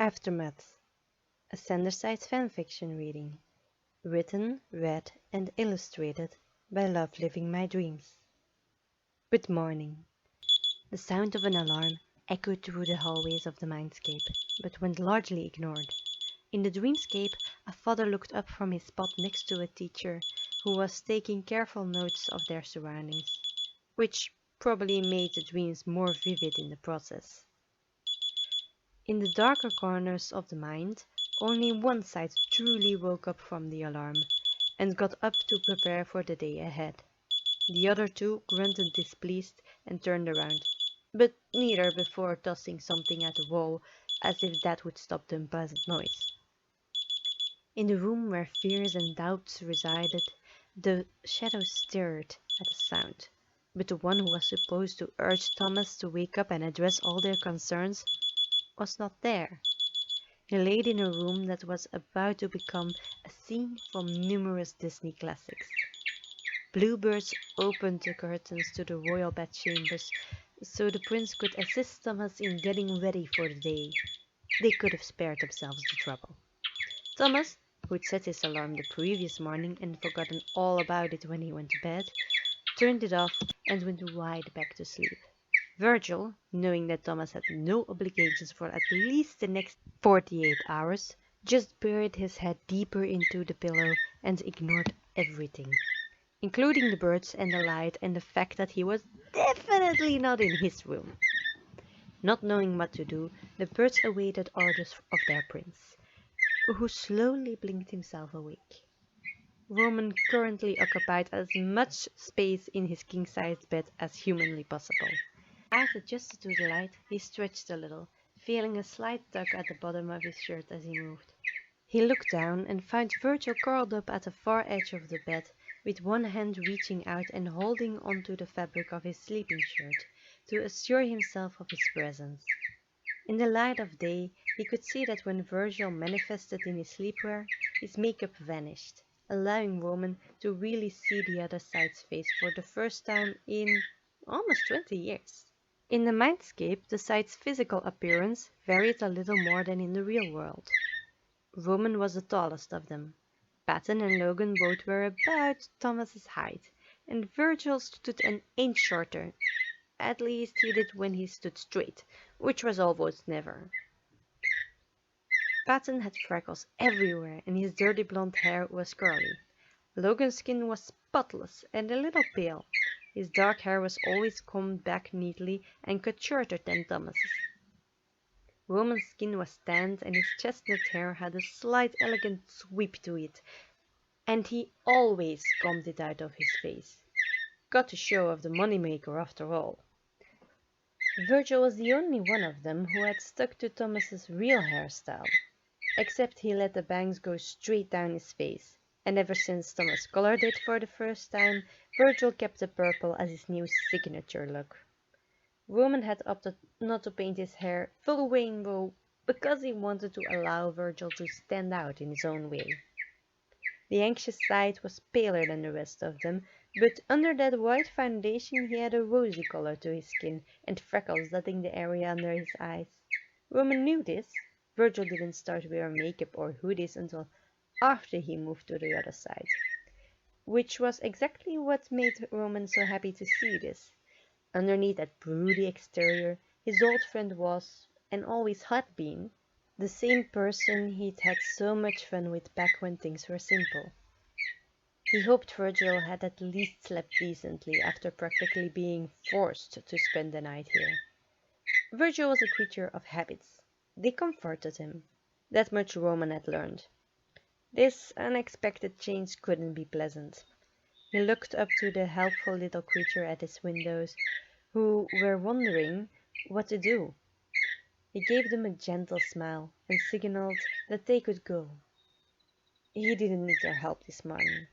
Aftermath, a Sanderside's fanfiction reading, written, read, and illustrated by Love Living My Dreams. Good morning. The sound of an alarm echoed through the hallways of the mindscape, but went largely ignored. In the dreamscape, a father looked up from his spot next to a teacher who was taking careful notes of their surroundings, which probably made the dreams more vivid in the process. In the darker corners of the mind, only one side truly woke up from the alarm and got up to prepare for the day ahead. The other two grunted displeased and turned around, but neither before tossing something at the wall as if that would stop the unpleasant noise. In the room where fears and doubts resided, the shadows stirred at the sound, but the one who was supposed to urge Thomas to wake up and address all their concerns was not there. He laid in a room that was about to become a scene from numerous Disney classics. Bluebirds opened the curtains to the royal bedchambers so the prince could assist Thomas in getting ready for the day. They could have spared themselves the trouble. Thomas, who'd set his alarm the previous morning and forgotten all about it when he went to bed, turned it off and went right back to sleep. Virgil, knowing that Thomas had no obligations for at least the next 48 hours, just buried his head deeper into the pillow and ignored everything, including the birds and the light and the fact that he was definitely not in his room. Not knowing what to do, the birds awaited orders of their prince, who slowly blinked himself awake. Roman currently occupied as much space in his king-sized bed as humanly possible. As adjusted to the light, he stretched a little, feeling a slight tug at the bottom of his shirt as he moved. He looked down and found Virgil curled up at the far edge of the bed, with one hand reaching out and holding onto the fabric of his sleeping shirt to assure himself of his presence. In the light of day, he could see that when Virgil manifested in his sleepwear, his makeup vanished, allowing Roman to really see the other side's face for the first time in almost 20 years. In the mindscape, the side's physical appearance varied a little more than in the real world. Roman was the tallest of them. Patton and Logan both were about Thomas's height, and Virgil stood an inch shorter. At least he did when he stood straight, which was almost never. Patton had freckles everywhere, and his dirty blonde hair was curly. Logan's skin was spotless and a little pale. His dark hair was always combed back neatly and cut shorter than Thomas's. Roman's skin was tanned and his chestnut hair had a slight elegant sweep to it, and he always combed it out of his face. Got to show off the moneymaker after all. Virgil was the only one of them who had stuck to Thomas's real hairstyle, except he let the bangs go straight down his face, and ever since Thomas colored it for the first time, Virgil kept the purple as his new signature look. Roman had opted not to paint his hair full rainbow because he wanted to allow Virgil to stand out in his own way. The anxious side was paler than the rest of them, but under that white foundation he had a rosy color to his skin and freckles dotting the area under his eyes. Roman knew this. Virgil didn't start wearing makeup or hoodies until after he moved to the other side, which was exactly what made Roman so happy to see this. Underneath that broody exterior, his old friend was, and always had been, the same person he'd had so much fun with back when things were simple. He hoped Virgil had at least slept decently after practically being forced to spend the night here. Virgil was a creature of habits. They comforted him. That much Roman had learned. This unexpected change couldn't be pleasant. He looked up to the helpful little creature at his windows, who were wondering what to do. He gave them a gentle smile and signaled that they could go. He didn't need their help this morning.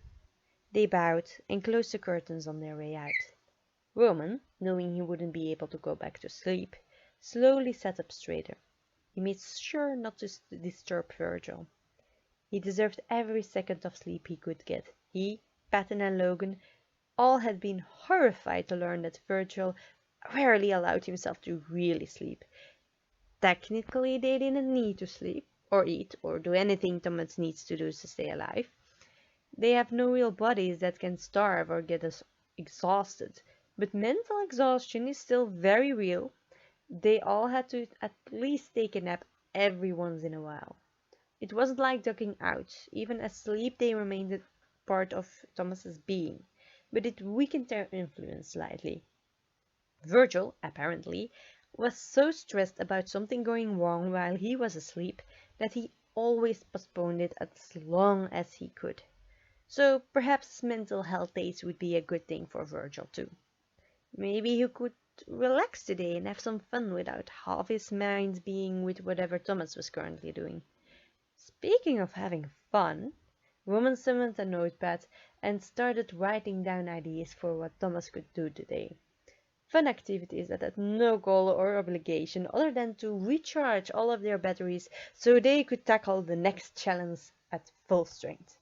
They bowed and closed the curtains on their way out. Roman, knowing he wouldn't be able to go back to sleep, slowly sat up straighter. He made sure not to disturb Virgil. He deserved every second of sleep he could get. He, Patton and Logan all had been horrified to learn that Virgil rarely allowed himself to really sleep. Technically, they didn't need to sleep, or eat, or do anything Thomas needs to do to stay alive. They have no real bodies that can starve or get us exhausted. But mental exhaustion is still very real. They all had to at least take a nap every once in a while. It wasn't like ducking out. Even asleep, they remained a part of Thomas's being, but it weakened their influence slightly. Virgil, apparently, was so stressed about something going wrong while he was asleep that he always postponed it as long as he could. So perhaps mental health days would be a good thing for Virgil too. Maybe he could relax today and have some fun without half his mind being with whatever Thomas was currently doing. Speaking of having fun, Roman summoned a notepad and started writing down ideas for what Thomas could do today. Fun activities that had no goal or obligation other than to recharge all of their batteries so they could tackle the next challenge at full strength.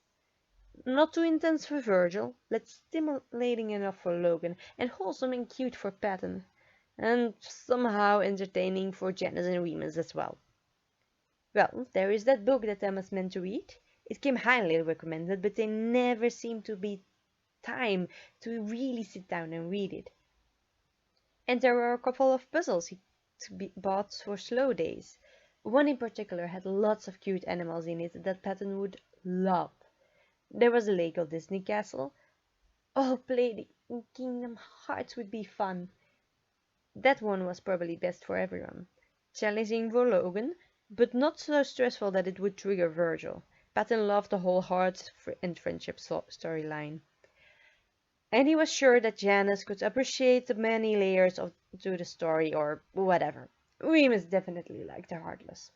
Not too intense for Virgil, but stimulating enough for Logan, and wholesome and cute for Patton, and somehow entertaining for Janice and Remus as well. Well, there is that book that Thomas meant to read. It came highly recommended, but there never seemed to be time to really sit down and read it. And there were a couple of puzzles he bought for slow days. One in particular had lots of cute animals in it that Patton would love. There was a Lego Disney castle. Oh, playing Kingdom Hearts would be fun. That one was probably best for everyone. Challenging for Logan, but not so stressful that it would trigger Virgil. Patton loved the whole heart and friendship storyline. And he was sure that Janice could appreciate the many layers to the story or whatever. Remus definitely liked the Heartless.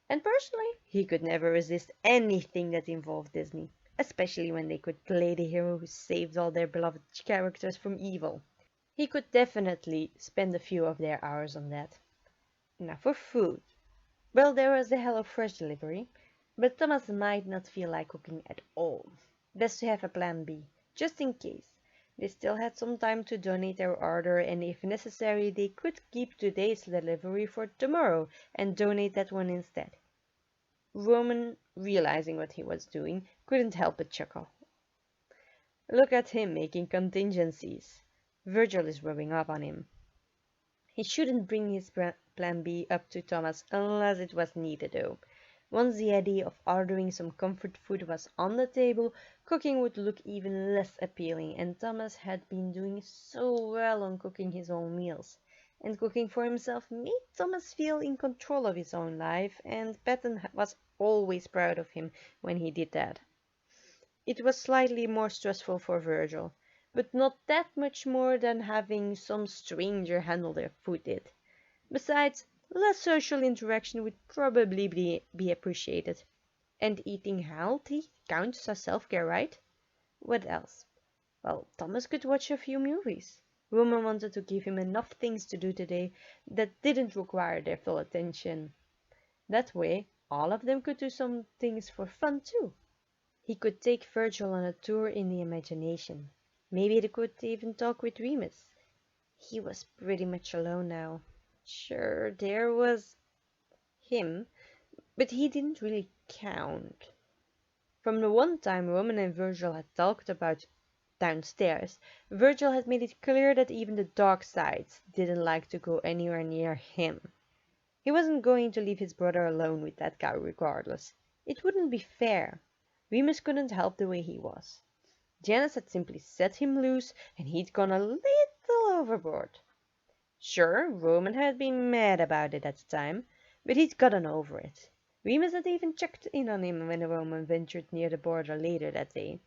And personally, he could never resist anything that involved Disney, especially when they could play the hero who saved all their beloved characters from evil. He could definitely spend a few of their hours on that. Now for food. Well, there was the HelloFresh delivery, but Thomas might not feel like cooking at all. Best to have a plan B, just in case. They still had some time to donate their order, and if necessary, they could keep today's delivery for tomorrow and donate that one instead. Roman, realizing what he was doing, couldn't help but chuckle. Look at him making contingencies. Virgil is rubbing off on him. He shouldn't bring his plan B up to Thomas unless it was needed though. Once the idea of ordering some comfort food was on the table, cooking would look even less appealing, and Thomas had been doing so well on cooking his own meals. And cooking for himself made Thomas feel in control of his own life, and Patton was always proud of him when he did that. It was slightly more stressful for Virgil, but not that much more than having some stranger handle their food did. Besides, less social interaction would probably be appreciated. And eating healthy counts as self-care, right? What else? Well, Thomas could watch a few movies. Roman wanted to give him enough things to do today that didn't require their full attention. That way, all of them could do some things for fun too. He could take Virgil on a tour in the imagination. Maybe they could even talk with Remus. He was pretty much alone now. Sure, there was him, but he didn't really count. From the one time Roman and Virgil had talked about downstairs, Virgil had made it clear that even the dark sides didn't like to go anywhere near him. He wasn't going to leave his brother alone with that guy regardless. It wouldn't be fair. Remus couldn't help the way he was. Janice had simply set him loose, and he'd gone a little overboard. Sure, Roman had been mad about it at the time, but he'd gotten over it. Remus had even checked in on him when Roman ventured near the border later that day.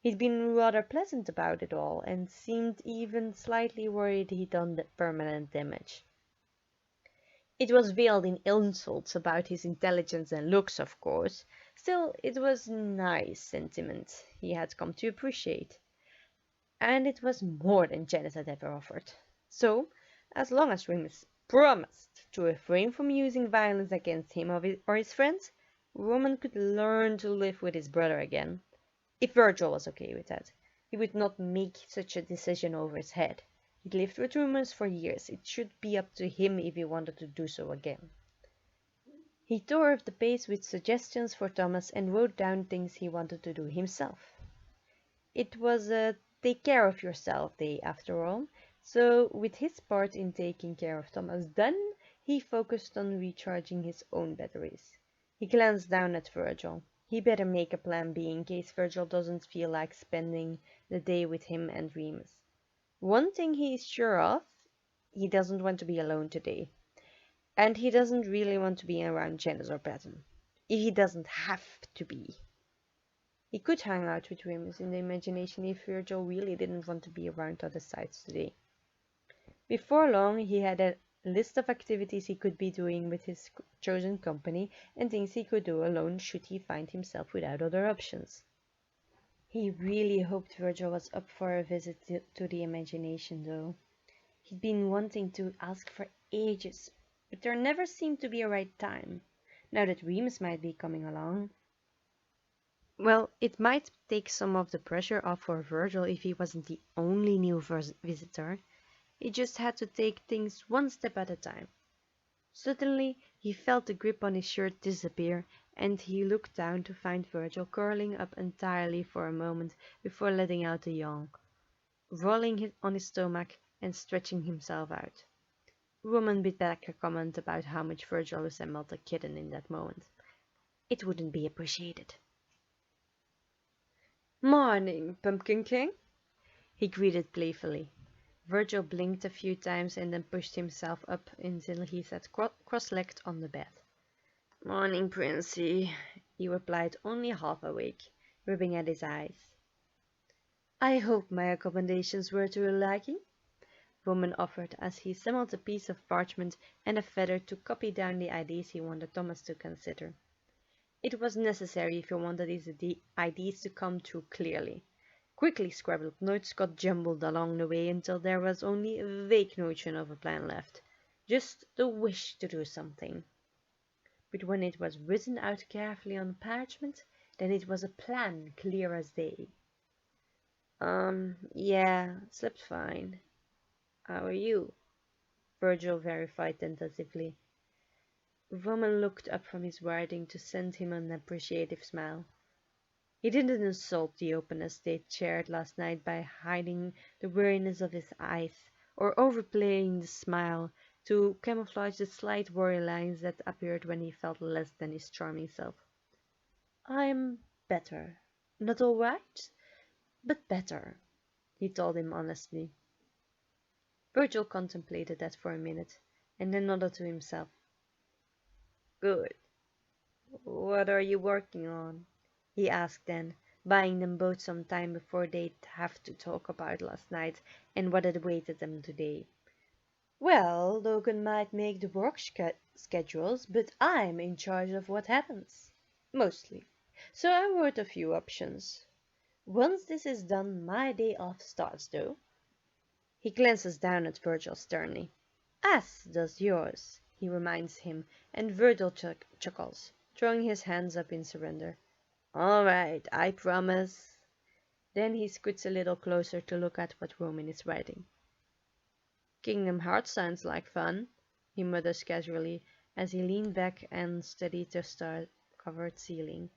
He'd been rather pleasant about it all, and seemed even slightly worried he'd done permanent damage. It was veiled in insults about his intelligence and looks, of course. Still, it was nice sentiment he had come to appreciate. And it was more than Janice had ever offered. So, as long as Remus promised to refrain from using violence against him or his friends, Roman could learn to live with his brother again. If Virgil was okay with that, he would not make such a decision over his head. He'd lived with rumors for years. It should be up to him if he wanted to do so again. He tore up the page with suggestions for Thomas and wrote down things he wanted to do himself. It was a take care of yourself day after all, so with his part in taking care of Thomas done, he focused on recharging his own batteries. He glanced down at Virgil. He better make a plan B in case Virgil doesn't feel like spending the day with him and Remus. One thing he is sure of, he doesn't want to be alone today. And he doesn't really want to be around Janice or Patton. If he doesn't have to be. He could hang out with Remus in the imagination if Virgil really didn't want to be around other sides today. Before long, he had a list of activities he could be doing with his chosen company and things he could do alone should he find himself without other options. He really hoped Virgil was up for a visit to the imagination, though. He'd been wanting to ask for ages, but there never seemed to be a right time. Now that Remus might be coming along, well, it might take some of the pressure off for Virgil if he wasn't the only new visitor. He just had to take things one step at a time. Suddenly, he felt the grip on his shirt disappear, and he looked down to find Virgil curling up entirely for a moment before letting out a yawn, rolling on his stomach and stretching himself out. Roman bit back a comment about how much Virgil resembled a kitten in that moment. It wouldn't be appreciated. "Morning, Pumpkin King," he greeted playfully. Virgil blinked a few times and then pushed himself up until he sat cross-legged on the bed. "Morning, Princey," he replied, only half awake, rubbing at his eyes. "I hope my accommodations were to your liking," Roman offered as he assembled a piece of parchment and a feather to copy down the ideas he wanted Thomas to consider. It was necessary if he wanted his ideas to come through clearly. Quickly scribbled notes got jumbled along the way until there was only a vague notion of a plan left, just the wish to do something. But when it was written out carefully on parchment, then it was a plan clear as day. Yeah, slept fine. How are you?" Virgil verified tentatively. Roman looked up from his writing to send him an appreciative smile. He didn't insult the openness they'd shared last night by hiding the weariness of his eyes, or overplaying the smile to camouflage the slight worry lines that appeared when he felt less than his charming self. "I'm better. Not all right, but better," he told him honestly. Virgil contemplated that for a minute, and then nodded to himself. "Good. What are you working on?" he asked then, buying them both some time before they'd have to talk about last night and what had awaited them today. "Well, Logan might make the work schedules, but I'm in charge of what happens. Mostly. So I wrote a few options. Once this is done, my day off starts, though." He glances down at Virgil sternly. "As does yours," he reminds him, and Virgil chuckles, throwing his hands up in surrender. "All right, I promise." Then he scoots a little closer to look at what Roman is writing. "Kingdom Hearts sounds like fun," he mutters casually as he leaned back and studied the star-covered ceiling.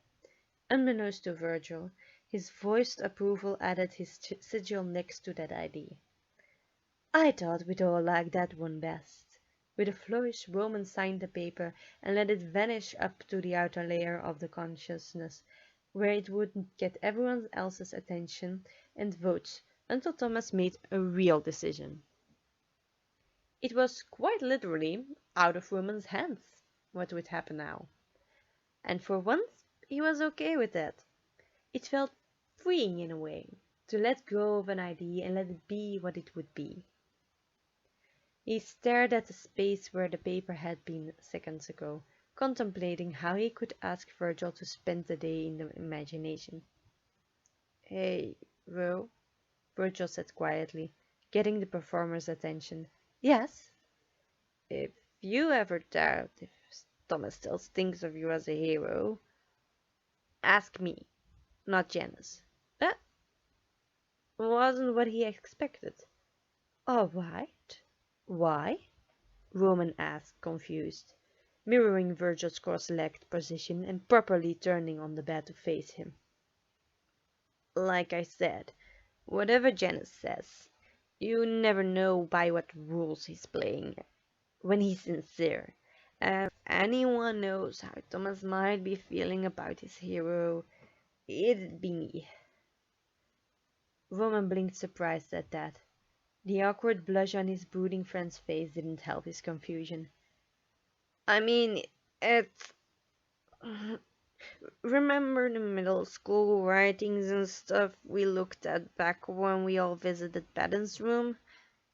Unbeknownst to Virgil, his voiced approval added his sigil next to that idea. "I thought we'd all like that one best." With a flourish, Roman signed the paper and let it vanish up to the outer layer of the consciousness, where it wouldn't get everyone else's attention and votes until Thomas made a real decision. It was quite literally out of Roman's hands what would happen now. And for once, he was okay with that. It felt freeing in a way, to let go of an idea and let it be what it would be. He stared at the space where the paper had been seconds ago, contemplating how he could ask Virgil to spend the day in the imagination. "Hey, Ro," Virgil said quietly, getting the performer's attention. "Yes?" "If you ever doubt if Thomas still thinks of you as a hero, ask me, not Janice." That wasn't what he expected. All right. Why? Roman asked, confused, mirroring Virgil's cross-legged position and properly turning on the bed to face him. Like I said, whatever Janice says, you never know by what rules he's playing when he's sincere. And if anyone knows how Thomas might be feeling about his hero, it'd be me. Roman blinked surprised at that. The awkward blush on his brooding friend's face didn't help his confusion. I mean, it's... Remember the middle school writings and stuff we looked at back when we all visited Patton's room?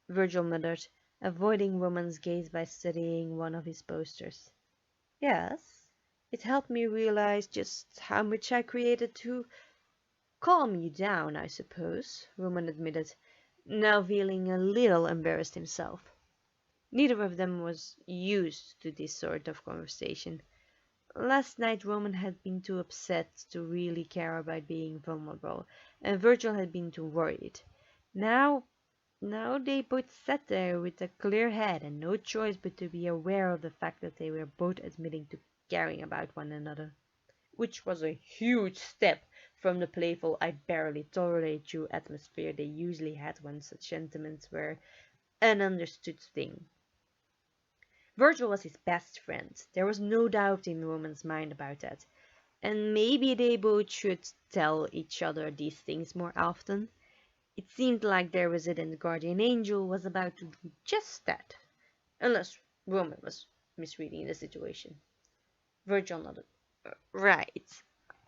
Virgil muttered, avoiding Roman's gaze by studying one of his posters. Yes, it helped me realize just how much I created to calm you down, I suppose, Roman admitted, now feeling a little embarrassed himself. Neither of them was used to this sort of conversation. Last night Roman had been too upset to really care about being vulnerable, and Virgil had been too worried. Now they both sat there with a clear head and no choice but to be aware of the fact that they were both admitting to caring about one another, which was a huge step from the playful I barely tolerate you atmosphere they usually had when such sentiments were an understood thing. Virgil was his best friend, there was no doubt in Roman's mind about that, and maybe they both should tell each other these things more often. It seemed like their resident guardian angel was about to do just that, unless Roman was misreading the situation. Virgil nodded. Right.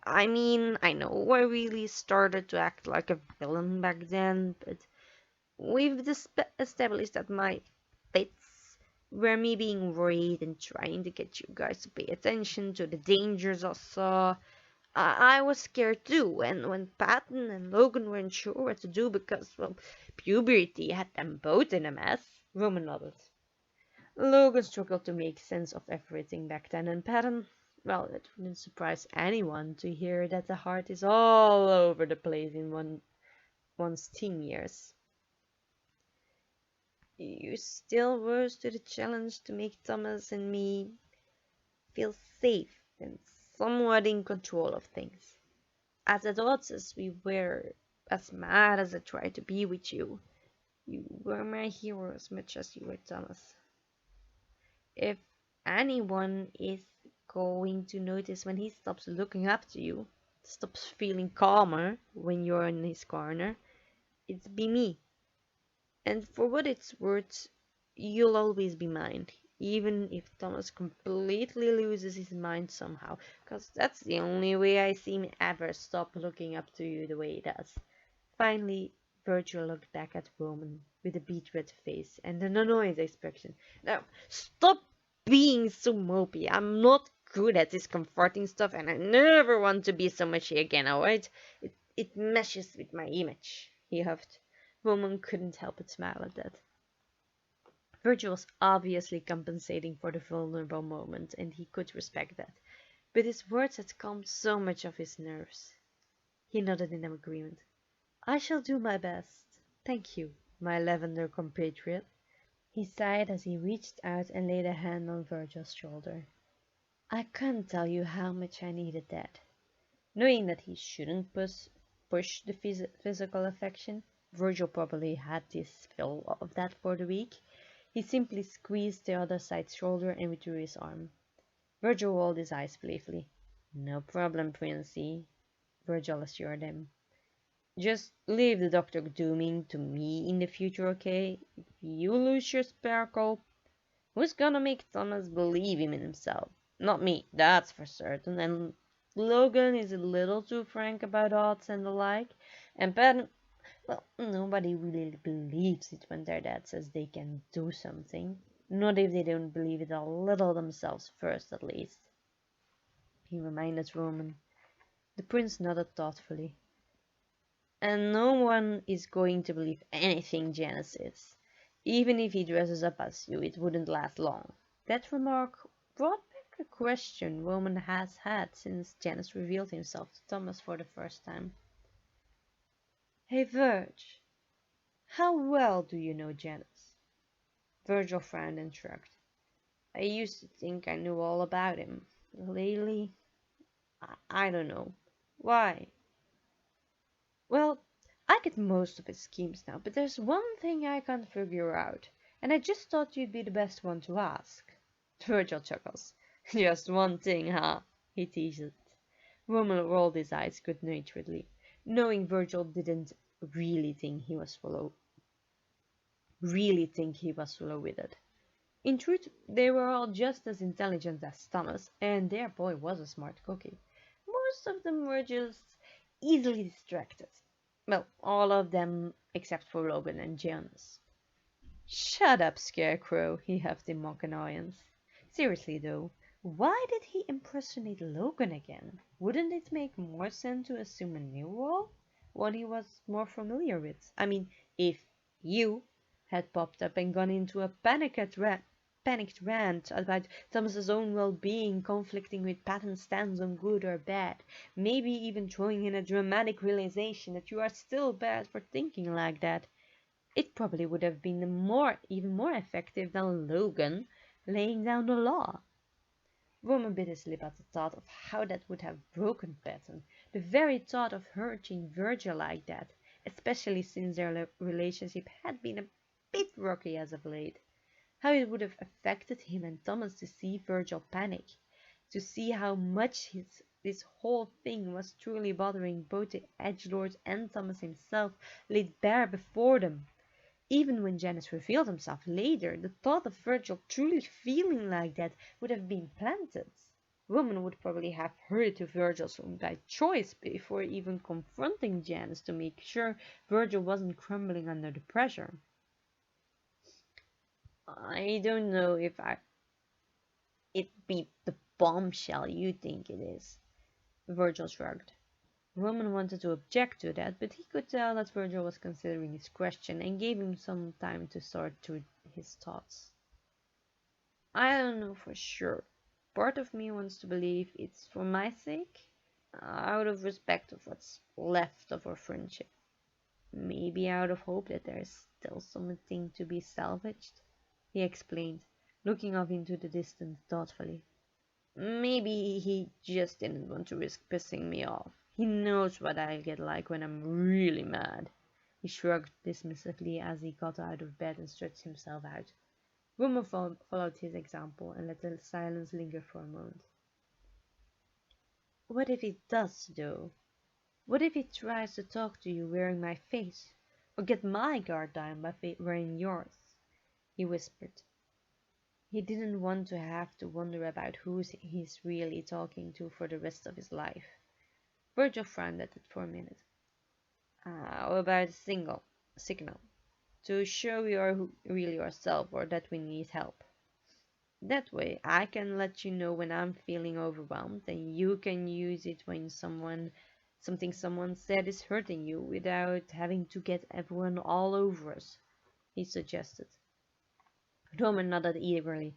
I mean, I know I really started to act like a villain back then, but we've established that my bits were me being worried and trying to get you guys to pay attention to the dangers I saw. I was scared too, and when Patton and Logan weren't sure what to do because, well, puberty had them both in a mess, Roman nodded. Logan struggled to make sense of everything back then, and Patton, well, it wouldn't surprise anyone to hear that the heart is all over the place in one's teen years. You still rose to the challenge to make Thomas and me feel safe and somewhat in control of things. As adults as we were, as mad as I tried to be with you, you were my hero as much as you were Thomas. If anyone is going to notice when he stops looking up to you, stops feeling calmer when you're in his corner, it's be me. And for what it's worth, you'll always be mine, even if Thomas completely loses his mind somehow, 'cause that's the only way I see him ever stop looking up to you the way he does. Finally, Virgil looked back at Roman with a beet red face and an annoyed expression. Now, stop being so mopey. I'm not good at this comforting stuff, and I never want to be so mushy again, alright? It meshes with my image, he huffed. Roman couldn't help but smile at that. Virgil was obviously compensating for the vulnerable moment, and he could respect that. But his words had calmed so much of his nerves. He nodded in agreement. I shall do my best. Thank you, my lavender compatriot. He sighed as he reached out and laid a hand on Virgil's shoulder. I can't tell you how much I needed that. Knowing that he shouldn't push the physical affection, Virgil probably had his fill of that for the week. He simply squeezed the other side's shoulder and withdrew his arm. Virgil rolled his eyes playfully. No problem, Princey, Virgil assured him. Just leave the doctor dooming to me in the future, okay? If you lose your sparkle, who's gonna make Thomas believe in himself? Not me, that's for certain. And Logan is a little too frank about odds and the like. And Patton, well, nobody really believes it when their dad says they can do something. Not if they don't believe it a little themselves first, at least. He reminded Roman. The prince nodded thoughtfully. And no one is going to believe anything Janus says. Even if he dresses up as you, it wouldn't last long. That remark brought back a question Roman has had since Janus revealed himself to Thomas for the first time. Hey, Verge, How well do you know Janus? Virgil frowned and shrugged. I used to think I knew all about him. Lately, I don't know. Why? Well, I get most of his schemes now, but there's one thing I can't figure out, and I just thought you'd be the best one to ask. Virgil chuckles. Just one thing, huh? He teases. Roman rolled his eyes good-naturedly, knowing Virgil didn't really think he was full with it. In truth, they were all just as intelligent as Thomas, and their boy was a smart cookie. Most of them were just easily distracted. Well, all of them except for Logan and Jonas. Shut up, Scarecrow, he huffed in mock annoyance. Seriously, though, why did he impersonate Logan again? Wouldn't it make more sense to assume a new role? One he was more familiar with? I mean, if you had popped up and gone into a panicked rant about Thomas's own well-being conflicting with Patton's stance on good or bad, maybe even throwing in a dramatic realization that you are still bad for thinking like that, it probably would have been even more effective than Logan laying down the law. Roman bit his lip at the thought of how that would have broken Patton. The very thought of hurting Virgil like that, especially since their relationship had been a bit rocky as of late. How it would have affected him and Thomas to see Virgil panic, to see how much this whole thing was truly bothering both the edgelords and Thomas himself laid bare before them. Even when Janus revealed himself later, the thought of Virgil truly feeling like that would have been planted. Roman would probably have hurried to Virgil's room by choice before even confronting Janus to make sure Virgil wasn't crumbling under the pressure. I don't know if it be the bombshell you think it is. Virgil shrugged. Roman wanted to object to that, but he could tell that Virgil was considering his question and gave him some time to sort through his thoughts. I don't know for sure. Part of me wants to believe it's for my sake, out of respect of what's left of our friendship. Maybe out of hope that there's still something to be salvaged, he explained, looking off into the distance thoughtfully. Maybe he just didn't want to risk pissing me off. He knows what I'll get like when I'm really mad. He shrugged dismissively as he got out of bed and stretched himself out. Rumor followed his example and let the silence linger for a moment. What if he does, though? What if he tries to talk to you wearing my face? Or get my guard down by wearing yours? He whispered. He didn't want to have to wonder about who he's really talking to for the rest of his life. Virgil frowned at it for a minute. How about a signal, to show we are really yourself or that we need help? That way, I can let you know when I'm feeling overwhelmed, and you can use it when something someone said is hurting you without having to get everyone all over us, he suggested. Roman nodded eagerly,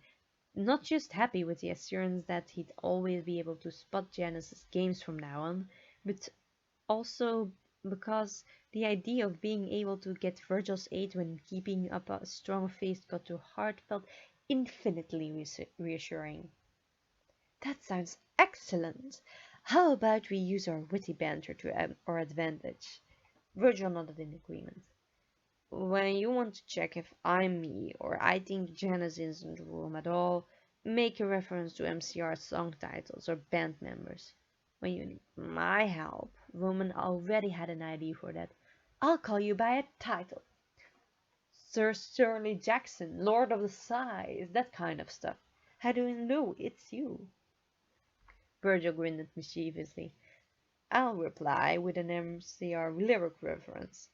not just happy with the assurance that he'd always be able to spot Janus's games from now on, but also because the idea of being able to get Virgil's aid when keeping up a strong face got to heart felt infinitely reassuring. That sounds excellent. How about we use our witty banter to our advantage? Virgil nodded in agreement. When you want to check if I'm me or I think Janus isn't in the room at all, make a reference to MCR song titles or band members. When you need my help, Roman already had an idea for that. I'll call you by a title. Sir Shirley Jackson, Lord of the Sighs, that kind of stuff. How do you know it's you? Virgil grinned mischievously. I'll reply with an MCR lyric reference.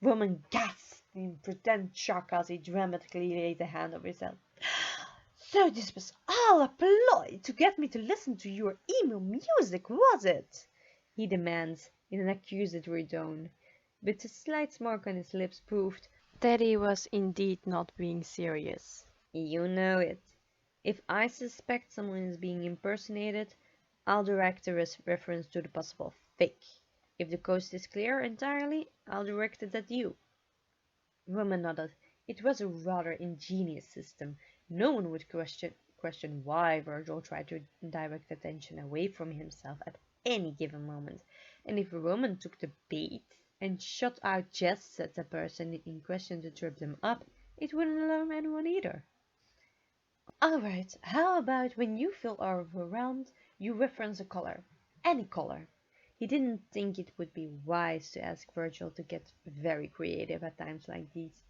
Roman gasped in pretend shock as he dramatically laid a hand over his head. So this was all a ploy to get me to listen to your emo music, was it? He demanded in an accusatory tone, but the slight smirk on his lips proved that he was indeed not being serious. You know it. If I suspect someone is being impersonated, I'll direct a reference to the possible fake. If the coast is clear entirely, I'll direct it at you. Roman nodded. It was a rather ingenious system. No one would question why Virgil tried to direct attention away from himself at any given moment. And if Roman took the bait and shot out jests at the person in question to trip them up, it wouldn't alarm anyone either. Alright, how about when you feel overwhelmed, you reference a color? Any color. He didn't think it would be wise to ask Virgil to get very creative at times like these.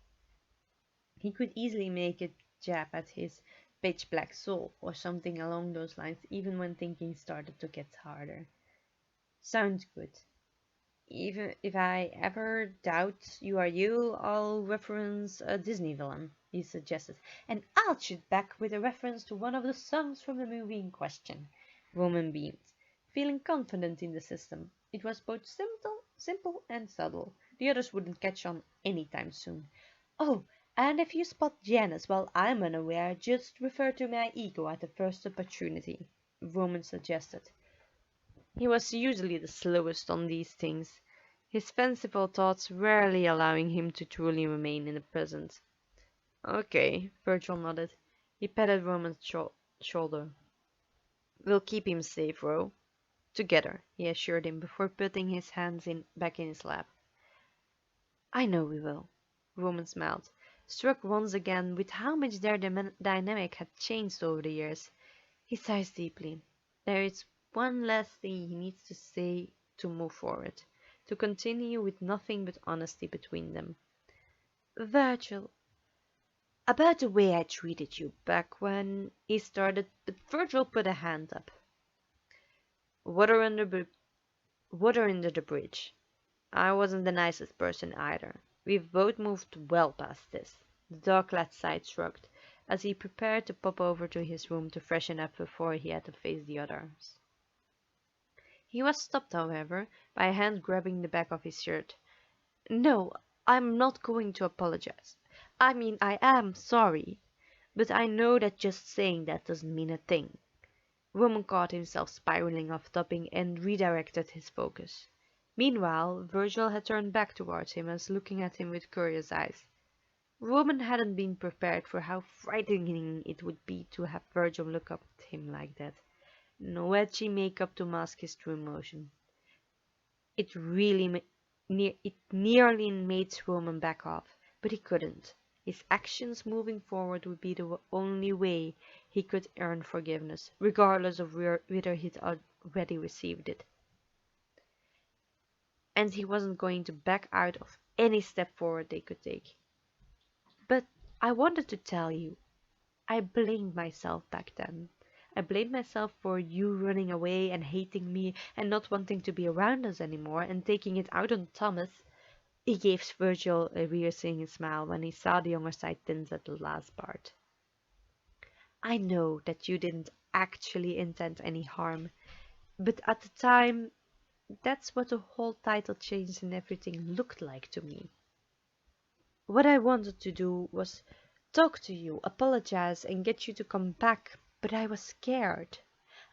He could easily make a jab at his pitch black soul or something along those lines even when thinking started to get harder. Sounds good. Even if I ever doubt you are you, I'll reference a Disney villain, he suggested, and I'll shoot back with a reference to one of the songs from the movie in question. Roman beamed, feeling confident in the system. It was both simple and subtle. The others wouldn't catch on anytime soon. Oh, and if you spot Janice while I'm unaware, just refer to my ego at the first opportunity, Roman suggested. He was usually the slowest on these things, his fanciful thoughts rarely allowing him to truly remain in the present. Okay, Virgil nodded. He patted Roman's shoulder. We'll keep him safe, Ro. Together, he assured him before putting his hands back in his lap. I know we will. Roman smiled, struck once again with how much their dynamic had changed over the years. He sighs deeply. There is one last thing he needs to say to move forward, to continue with nothing but honesty between them. Virgil, about the way I treated you back when he started, but Virgil put a hand up. Water under the bridge. I wasn't the nicest person either. We've both moved well past this. The dark-clad side shrugged, as he prepared to pop over to his room to freshen up before he had to face the others. He was stopped, however, by a hand grabbing the back of his shirt. No, I'm not going to apologize. I mean, I am sorry, but I know that just saying that doesn't mean a thing. Roman caught himself spiraling off topic and redirected his focus. Meanwhile, Virgil had turned back towards him and was looking at him with curious eyes. Roman hadn't been prepared for how frightening it would be to have Virgil look up at him like that. No edgy makeup to mask his true emotion. It nearly made Roman back off, but he couldn't. His actions moving forward would be the only way he could earn forgiveness, regardless of whether he'd already received it. And he wasn't going to back out of any step forward they could take. But I wanted to tell you, I blamed myself back then. I blamed myself for you running away and hating me and not wanting to be around us anymore and taking it out on Thomas. He gave Virgil a reassuring smile when he saw the younger side tense at the last part. I know that you didn't actually intend any harm, but at the time, that's what the whole title change and everything looked like to me. What I wanted to do was talk to you, apologize, and get you to come back, but I was scared.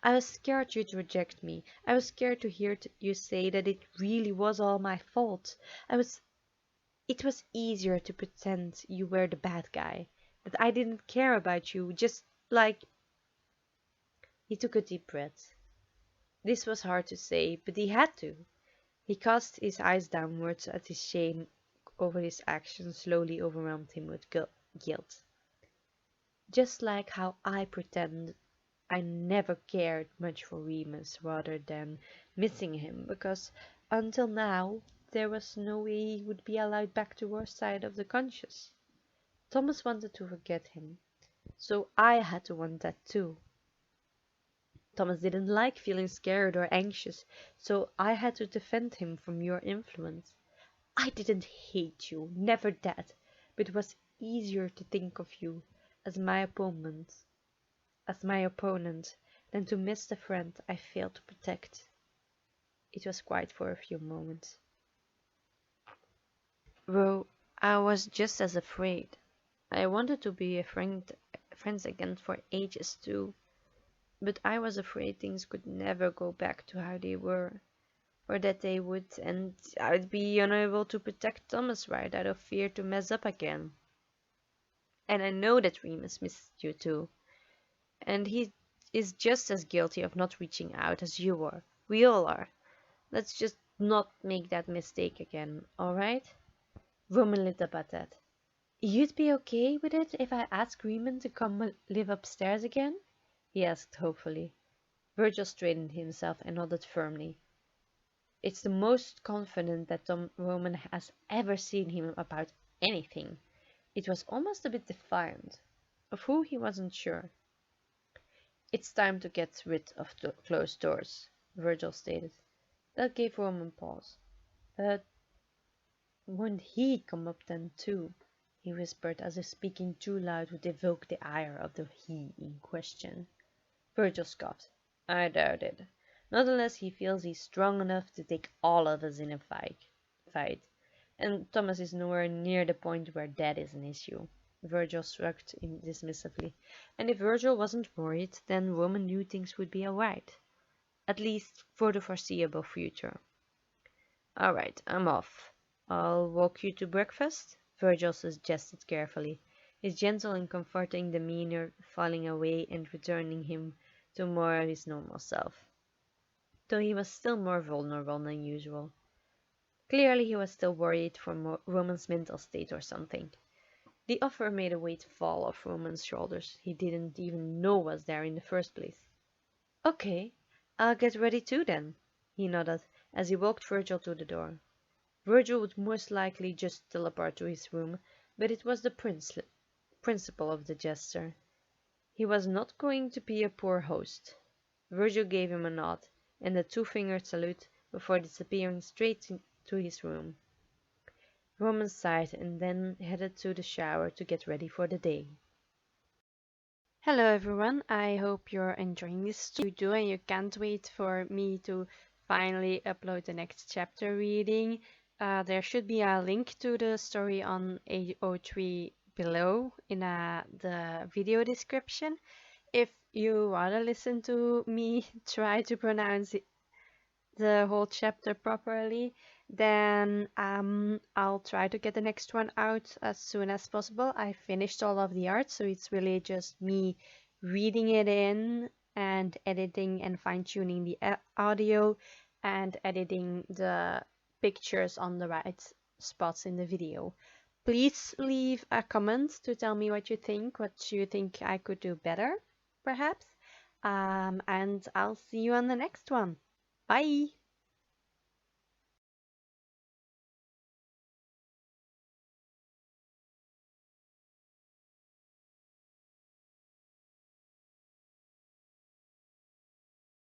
I was scared you'd reject me. I was scared to hear you say that it really was all my fault. It was easier to pretend you were the bad guy, that I didn't care about you, just like... He took a deep breath. This was hard to say, but he had to. He cast his eyes downwards as his shame over his actions slowly overwhelmed him with guilt. Just like how I pretend I never cared much for Remus rather than missing him, because until now there was no way he would be allowed back to our side of the conscious. Thomas wanted to forget him, so I had to want that too. Thomas didn't like feeling scared or anxious, so I had to defend him from your influence. I didn't hate you, never that, but it was easier to think of you as my opponent than to miss the friend I failed to protect. It was quiet for a few moments. Well, I was just as afraid. I wanted to be friends again for ages too, but I was afraid things could never go back to how they were. or that they would, and I'd be unable to protect Thomas right out of fear to mess up again. And I know that Remus missed you too, and he is just as guilty of not reaching out as you are. We all are. Let's just not make that mistake again, alright? Roman lit up at that. You'd be okay with it if I asked Reman to come live upstairs again? He asked hopefully. Virgil straightened himself and nodded firmly. It's the most confident that Tom Roman has ever seen him about anything. It was almost a bit defiant. Of who he wasn't sure. It's time to get rid of the closed doors, Virgil stated. That gave Roman pause. But won't he come up then too? He whispered, as if speaking too loud would evoke the ire of the he in question. Virgil scoffed. I doubt it. Not unless he feels he's strong enough to take all of us in a fight. And Thomas is nowhere near the point where that is an issue. Virgil shrugged dismissively. And if Virgil wasn't worried, then Roman knew things would be alright. At least for the foreseeable future. Alright, I'm off. I'll walk you to breakfast, Virgil suggested carefully, his gentle and comforting demeanor falling away and returning him to more of his normal self, though he was still more vulnerable than usual. Clearly he was still worried for Roman's mental state or something. The offer made a weight fall off Roman's shoulders he didn't even know was there in the first place. Okay, I'll get ready too then, he nodded as he walked Virgil to the door. Virgil would most likely just teleport to his room, but it was the principle of the gesture. He was not going to be a poor host. Virgil gave him a nod and a two-fingered salute before disappearing straight to his room. Roman sighed and then headed to the shower to get ready for the day. Hello everyone, I hope you're enjoying this too and you can't wait for me to finally upload the next chapter reading. There should be a link to the story on AO3 below in the video description. If you wanna listen to me try to pronounce the whole chapter properly, then I'll try to get the next one out as soon as possible. I finished all of the art, so it's really just me reading it in and editing and fine-tuning the audio and editing the pictures on the right spots in the video. Please leave a comment to tell me what you think I could do better, perhaps. And I'll see you on the next one. Bye!